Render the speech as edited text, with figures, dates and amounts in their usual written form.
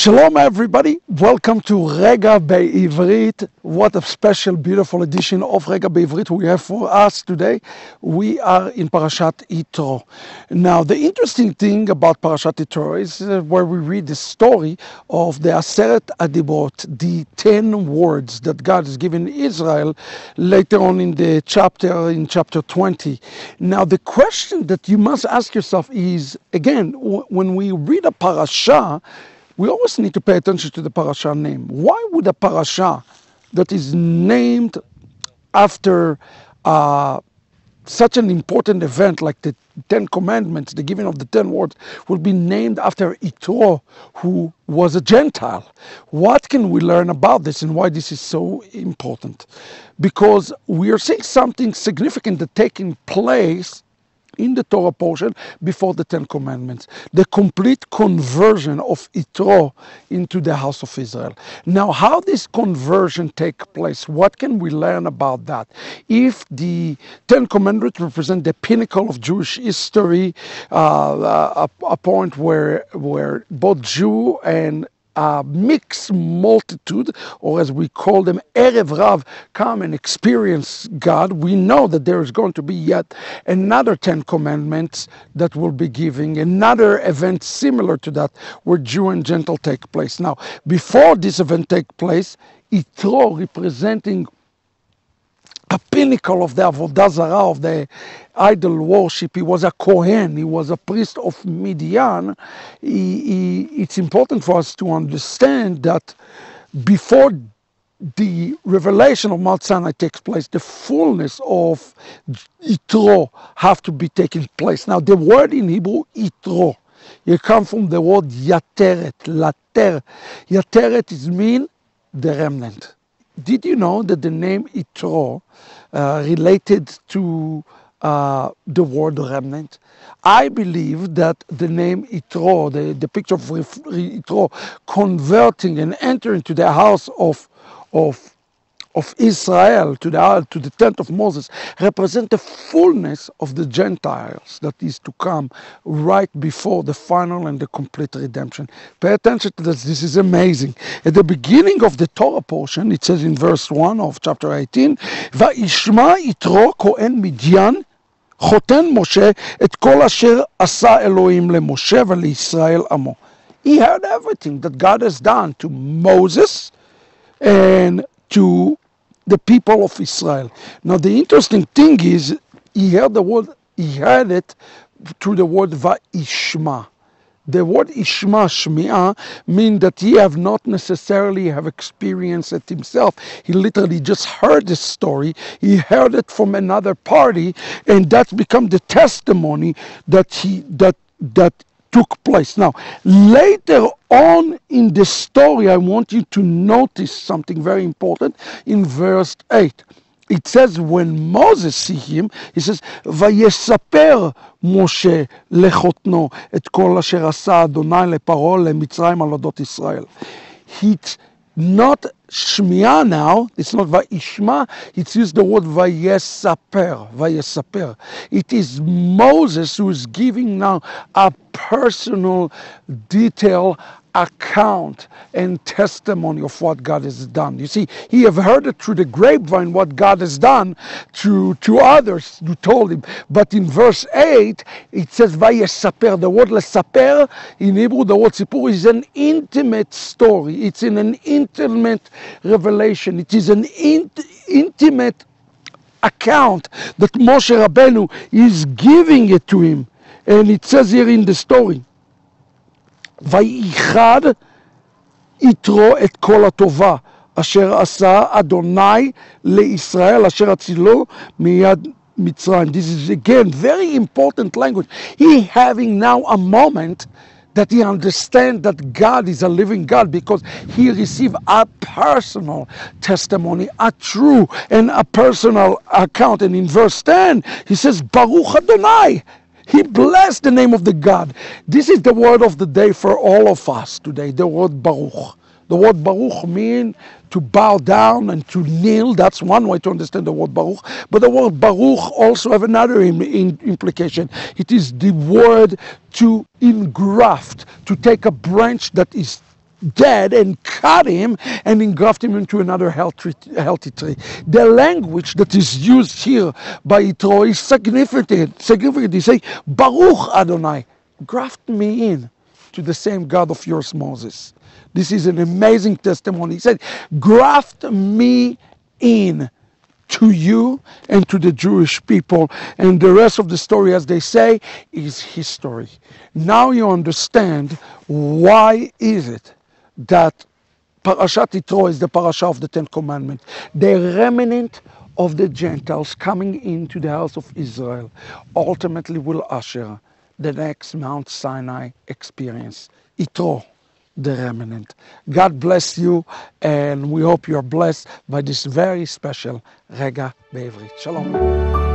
Shalom everybody, welcome to Regah Bivrit. What a special, beautiful edition of Regah Bivrit we have for us today. We are in Parashat Yitro. Now the interesting thing about Parashat Yitro is where we read the story of the Aseret Adibot, the 10 words that God has given Israel later on in the chapter, in chapter 20. Now the question that you must ask yourself is, again, when we read a parasha, we always need to pay attention to the parasha name. Why would a parasha that is named after such an important event like the 10 Commandments, the giving of the 10 words, will be named after Yitro, who was a Gentile? What can we learn about this and why this is so important? Because we are seeing something significant that taking place in the Torah portion before the 10 Commandments, the complete conversion of Yitro into the house of Israel. Now, how this conversion take place? What can we learn about that? If the 10 Commandments represent the pinnacle of Jewish history, a point where both Jew and mixed multitude, or as we call them, Erev Rav, come and experience God, we know that there is going to be yet another 10 Commandments that will be giving, another event similar to that, where Jew and Gentile take place. Now, before this event take place, Yitro, representing a pinnacle of the Avodah Zarah, of the idol worship. He was a Kohen, he was a priest of Midian. It's important for us to understand that before the revelation of Mount Sinai takes place, the fullness of Yitro have to be taking place. Now, the word in Hebrew, Yitro, it comes from the word Yateret, Later. Yateret is mean the remnant. Did you know that the name Yitro related to the word remnant? I believe that the name Yitro, the picture of Yitro converting and entering to the house of Israel, to the tent of Moses, represent the fullness of the Gentiles that is to come right before the final and the complete redemption. Pay attention to this. This is amazing. At the beginning of the Torah portion, it says in verse 1 of chapter 18, "Vayishma Yitro Kohen Midyan Choten Moshe et kol asher asa Elohim leMoshe v'leYisrael amo." He heard everything that God has done to Moses and to the people of Israel. Now the interesting thing is, he heard it through the word Va'ishma. The word Ishma, Shmi'ah, means that he have not necessarily have experienced it himself. He literally just heard the story. He heard it from another party, and that's become the testimony that took place. Now, later on in the story, I want you to notice something very important in verse 8. It says, when Moses see him, he says, "Vayesaper Moshe lechotno et kol asher asa Adonai leparo leMitzrayim al odot Israel." It's not Shmi'ah now, it's not Va'ishma, it's used the word Vayesaper, Vayesaper. It is Moses who is giving now a personal, detailed account and testimony of what God has done. You see, he have heard it through the grapevine what God has done to others who told him. But in verse 8, it says Vayesaper. The word lesaper, in Hebrew, the word sipur, is an intimate story. It's in an intimate revelation. It is an intimate account that Moshe Rabbeinu is giving it to him. And it says here in the story, "Vayichad Yitro et kol hatova asher asa Adonai leIsrael asher atzilo miyad Mitzrayim." This is again very important language. He having now a moment that he understands that God is a living God, because he received a personal testimony, a true and a personal account. And in verse 10, he says, "Baruch Adonai." He blessed the name of the God. This is the word of the day for all of us today, the word Baruch. The word Baruch means to bow down and to kneel. That's one way to understand the word Baruch. But the word Baruch also have another implication. It is the word to engraft, to take a branch that is dead and cut him and engraft him into another healthy tree. The language that is used here by Yitro is significant. He say, Baruch Adonai, graft me in to the same God of yours, Moses. This is an amazing testimony. He said, graft me in to you and to the Jewish people. And the rest of the story, as they say, is history. Now you understand why is it that Parashat Yitro is the parasha of the Ten Commandments. The remnant of the Gentiles coming into the house of Israel ultimately will usher the next Mount Sinai experience. Yitro, the remnant. God bless you, and we hope you are blessed by this very special Regah Bivrit. Shalom.